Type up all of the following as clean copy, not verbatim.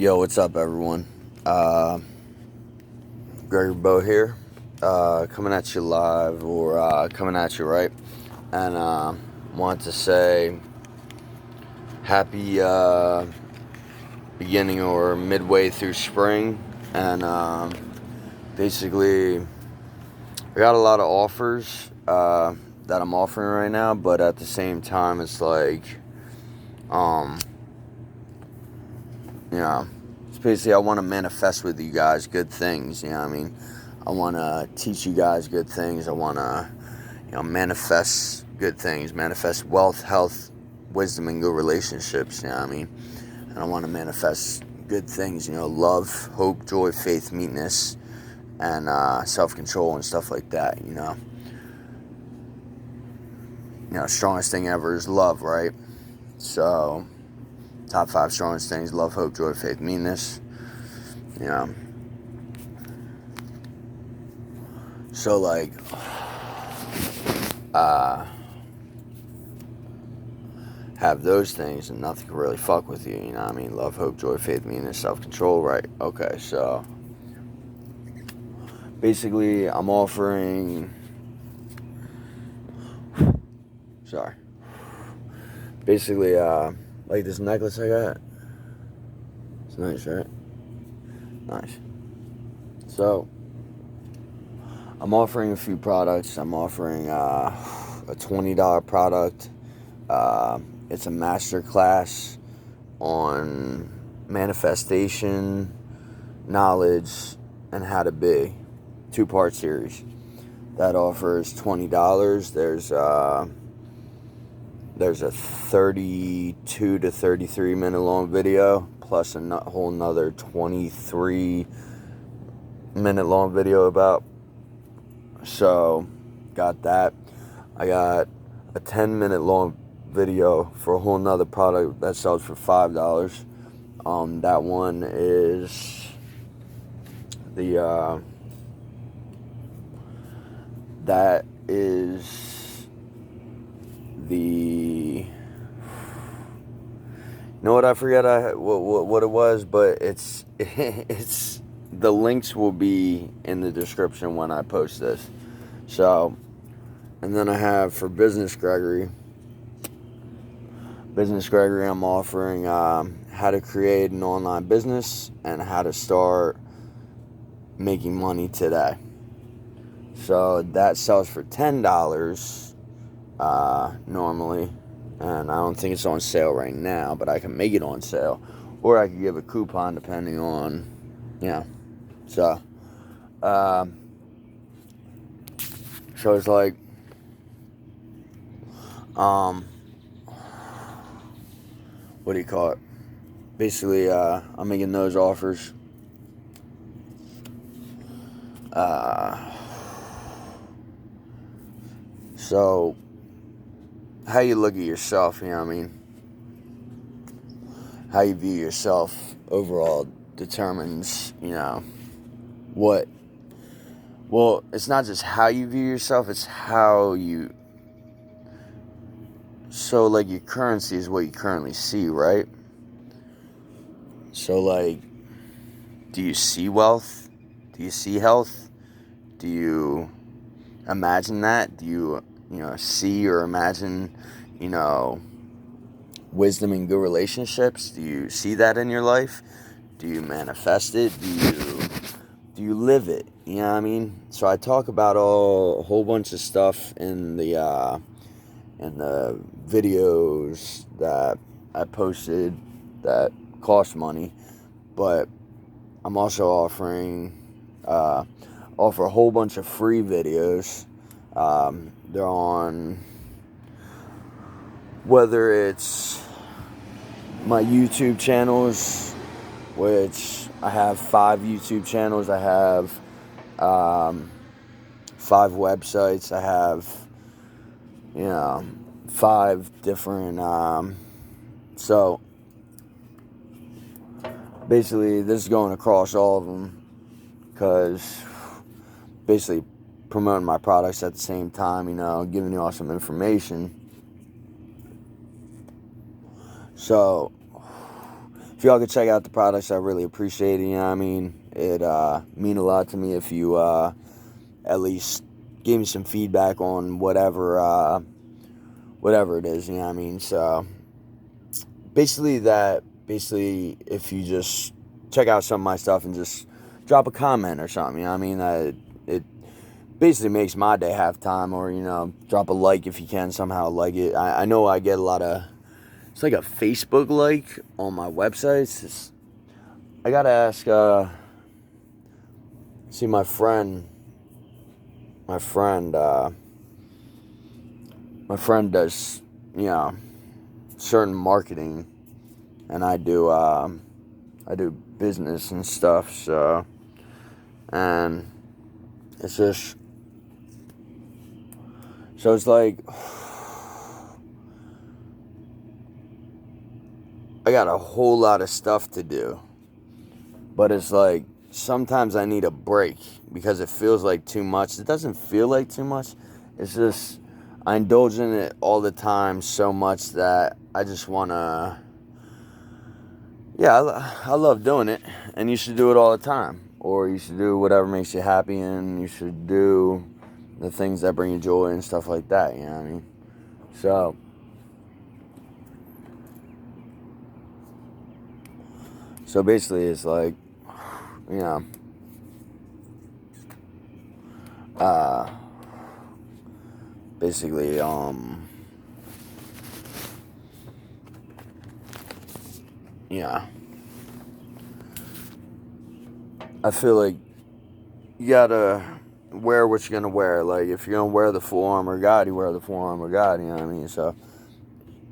Yo, what's up, everyone? Gregory here, coming at you live, or coming at you right, and want to say happy beginning or midway through spring, and basically, I got a lot of offers that I'm offering right now, but at the same time, it's like, you know, it's basically I want to manifest with you guys good things, you know what I mean? I want to teach you guys good things. I want to, manifest good things, manifest wealth, health, wisdom, and good relationships, you know what I mean? And I want to manifest good things, love, hope, joy, faith, meekness, and self-control and stuff like that, strongest thing ever is love, right? So, top 5 strongest things: love, hope, joy, faith, meekness. So like, have those things and nothing can really fuck with you, you know what I mean? Love, hope, joy, faith, meekness, self-control, right? Okay, so basically I'm offering, basically, like this necklace I got. It's nice, right? Nice. So, I'm offering a few products. I'm offering a $20 product. It's a master class on manifestation, knowledge, and how to be. 2-part series. That offers $20. There's a 32 to 33 minute long video, plus a whole nother 23 minute long video about. So, got that. I got a 10-minute long video for a whole nother product that sells for $5. That one is you know what, I forget what it was, but it's the links will be in the description when I post this. So, and then I have for Business Gregory, I'm offering how to create an online business and how to start making money today. So that sells for $10 normally, and I don't think it's on sale right now, but I can make it on sale, or I could give a coupon depending on, So, so it's like, what do you call it? Basically, I'm making those offers. So, how you look at yourself, you know what I mean? How you view yourself overall determines, what. Well, it's not just how you view yourself, it's how you. So, like, your currency is what you currently see, right? So, like, do you see wealth? Do you see health? Do you imagine that? Do you, see or imagine, wisdom and good relationships? Do you see that in your life? Do you manifest it? Do you live it? You know what I mean? So I talk about a whole bunch of stuff in the videos that I posted that cost money, but I'm also offer a whole bunch of free videos. They're on, whether it's my YouTube channels, which I have 5 YouTube channels. I have 5 websites. I have 5 different. So basically, this is going across all of them, because basically promoting my products at the same time, giving you all some information. So, if y'all could check out the products, I really appreciate it. You know what I mean? It mean a lot to me if you at least give me some feedback on whatever it is. You know what I mean? So basically, if you just check out some of my stuff and just drop a comment or something. You know what I mean? It basically makes my day half time. Or drop a like if you can somehow like it. I know I get a lot of. It's like a Facebook like on my websites. I gotta ask, see my friend does, certain marketing, and I do business and stuff, so, and it's just, so it's like, I got a whole lot of stuff to do, but it's like, sometimes I need a break, because it feels like too much. It doesn't feel like too much, it's just, I indulge in it all the time so much that I just want to, I love doing it, and you should do it all the time, or you should do whatever makes you happy, and you should do the things that bring you joy and stuff like that, you know what I mean? So basically it's like, basically, I feel like you gotta wear what you're gonna wear. Like, if you're gonna wear the full armor of God, you wear the full armor of God, you know what I mean? So,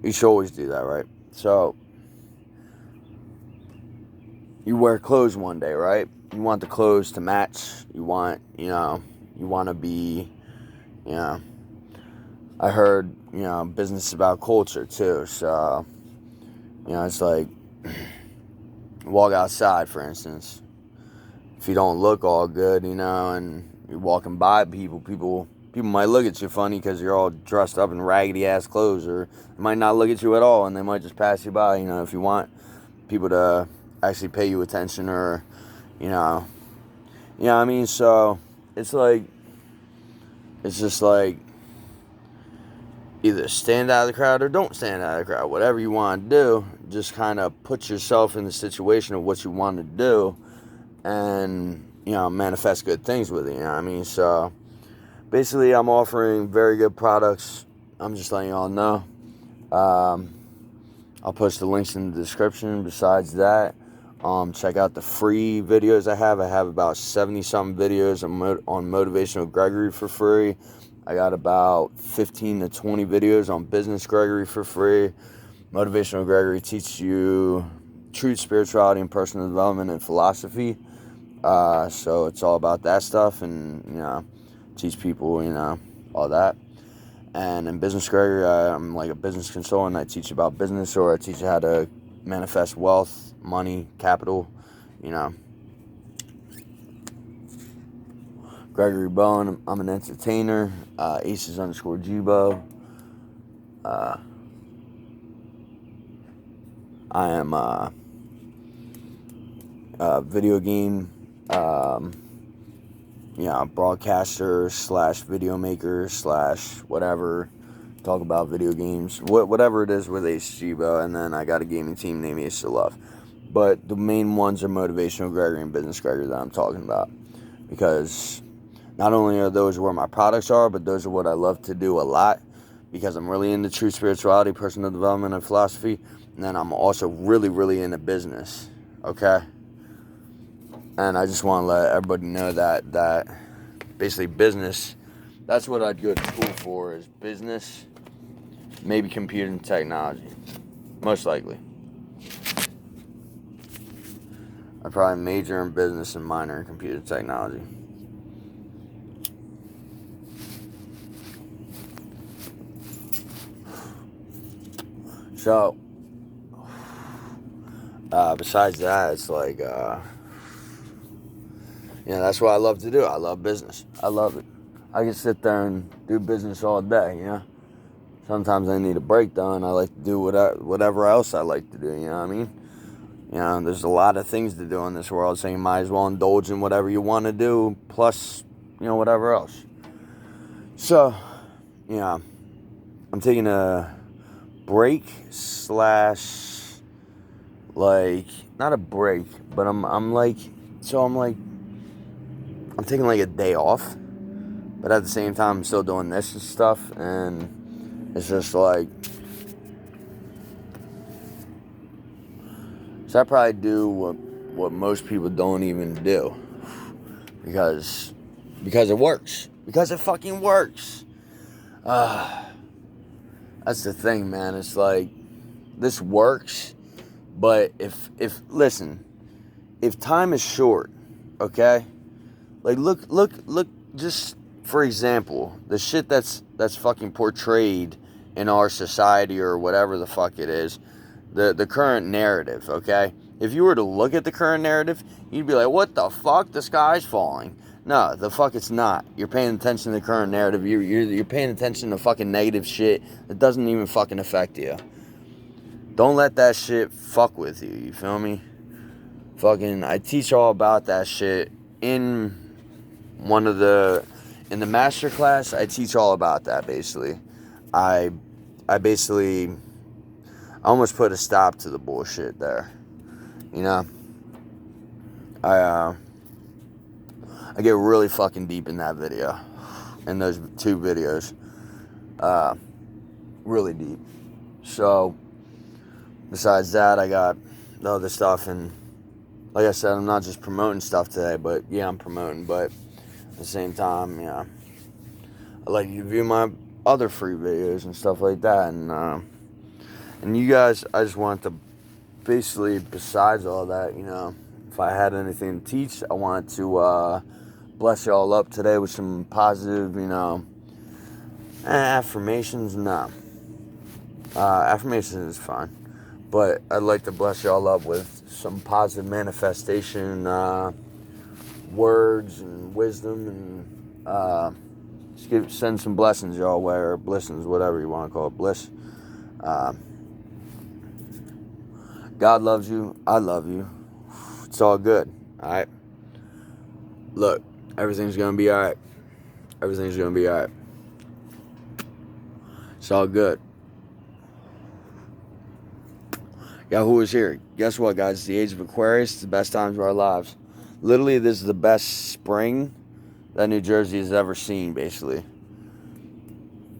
you should always do that, right? So, you wear clothes one day, right? You want the clothes to match. You want to be, I heard, business is about culture too. So, it's like, walk outside, for instance. If you don't look all good, and you're walking by people might look at you funny because you're all dressed up in raggedy ass clothes, or they might not look at you at all, and they might just pass you by. If you want people to actually pay you attention, or what I mean? So it's just like, either stand out of the crowd or don't stand out of the crowd. Whatever you want to do, just kind of put yourself in the situation of what you want to do, and manifest good things with it. You know what I mean? So basically, I'm offering very good products. I'm just letting y'all know. I'll post the links in the description. Besides that, check out the free videos I have. I have about 70-something videos on Motivational Gregory for free. I got about 15 to 20 videos on Business Gregory for free. Motivational Gregory teaches you truth, spirituality, and personal development and philosophy. So it's all about that stuff, and, teach people, all that. And in Business Gregory, I'm like a business consultant. I teach about business, or I teach you how to manifest wealth, money, capital, Gregory Bowen, I'm an entertainer, Aces_Gbo. I am a video game, broadcaster / video maker / whatever. Talk about video games, whatever it is with Aces_Gbo, and then I got a gaming team named Aces of Love. But the main ones are Motivational Gregory and Business Gregory that I'm talking about, because not only are those where my products are, but those are what I love to do a lot, because I'm really into true spirituality, personal development, and philosophy. And then I'm also really, really into business, okay? And I just want to let everybody know that basically business, that's what I'd go to school for, is business, maybe computer and technology, most likely. I'd probably major in business and minor in computer technology. So, besides that, it's like, that's what I love to do. I love business. I love it. I can sit there and do business all day, Sometimes I need a break, though, and I like to do whatever else I like to do, you know what I mean? You know, there's a lot of things to do in this world, so you might as well indulge in whatever you want to do, plus, you know, whatever else. So, yeah, I'm taking a break slash, like, not a break, but I'm taking like a day off, but at the same time, I'm still doing this and stuff, and it's just like, so I probably do what most people don't even do, because it works, because it fucking works. That's the thing, man. It's like, this works, but if listen, if time is short, okay, like look, just for example, the shit that's fucking portrayed in our society or whatever the fuck it is, the current narrative, okay? If you were to look at the current narrative, you'd be like, what the fuck? The sky's falling. No, the fuck it's not. You're paying attention to the current narrative. You're paying attention to fucking negative shit that doesn't even fucking affect you. Don't let that shit fuck with you, you feel me? Fucking, I teach all about that shit in in the master class. I teach all about that, basically. I almost put a stop to the bullshit there. You know? I get really fucking deep in that video. In those 2 videos. Really deep. So, besides that, I got the other stuff, and like I said, I'm not just promoting stuff today, but yeah, I'm promoting, but at the same time, yeah, I like you to view my other free videos and stuff like that, and you guys, I just want to basically, besides all that, you know, if I had anything to teach, I wanted to bless y'all up today with some positive, you know, affirmations. No, affirmations is fine, but I'd like to bless y'all up with some positive manifestation words and wisdom, and send some blessings y'all way, or blessings, whatever you want to call it, bliss. God loves you. I love you. It's all good. All right. Look, everything's gonna be all right. Everything's gonna be all right. It's all good. Yahoo is here. Guess what, guys? It's the age of Aquarius. It's the best times of our lives. Literally, this is the best spring that New Jersey has ever seen, basically.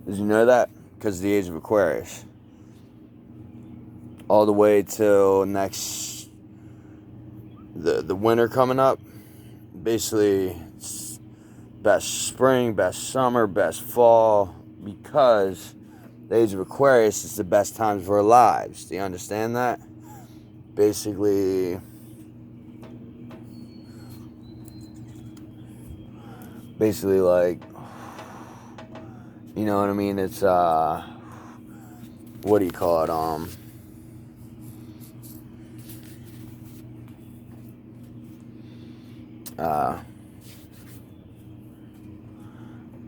Did you know that? Because of the age of Aquarius. All the way till next, the winter coming up. Basically, it's best spring, best summer, best fall, because the age of Aquarius is the best times of our lives. Do you understand that? Basically, like, you know what I mean? It's, what do you call it?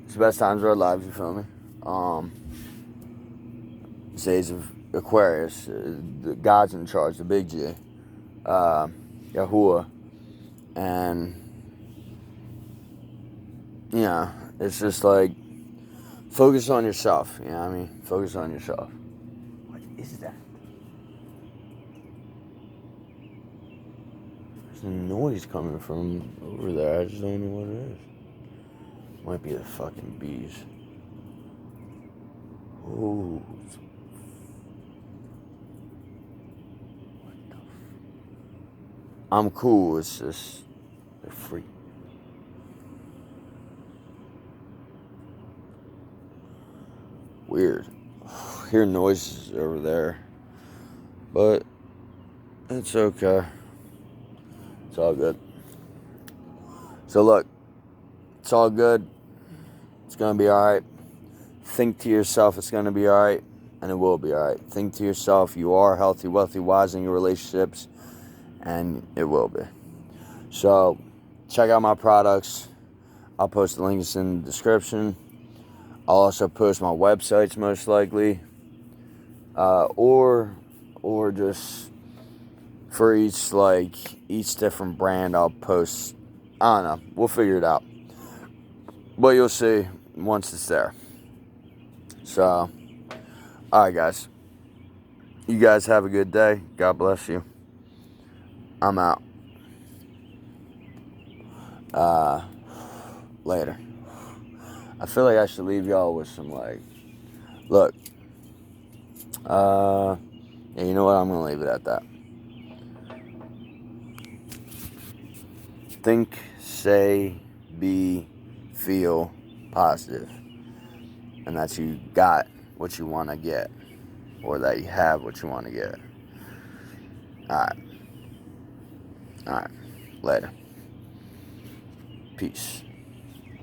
It's the best times of our lives, you feel me? It's the age of Aquarius, the God's in charge, the big G, Yahuwah, and, yeah, it's just like, focus on yourself, you know what I mean? Focus on yourself. What is that? There's a noise coming from over there, I just don't know what it is. Might be the fucking bees. Oh, I'm cool, it's just, they're free. Weird. Hear noises over there. But, it's okay. It's all good. So look, it's all good. It's gonna be alright. Think to yourself it's gonna be alright, and it will be alright. Think to yourself you are healthy, wealthy, wise in your relationships, and it will be. So, check out my products. I'll post the links in the description. I'll also post my websites, most likely. Or just for each different brand. I'll post, I don't know, we'll figure it out, but you'll see once it's there. So, alright guys, you guys have a good day. God bless you. I'm out. Later. I feel like I should leave y'all with some look, yeah, you know what, I'm gonna leave it at that. Think, say, be, feel positive, and that you got what you want to get, or that you have what you want to get. Alright, later. Peace.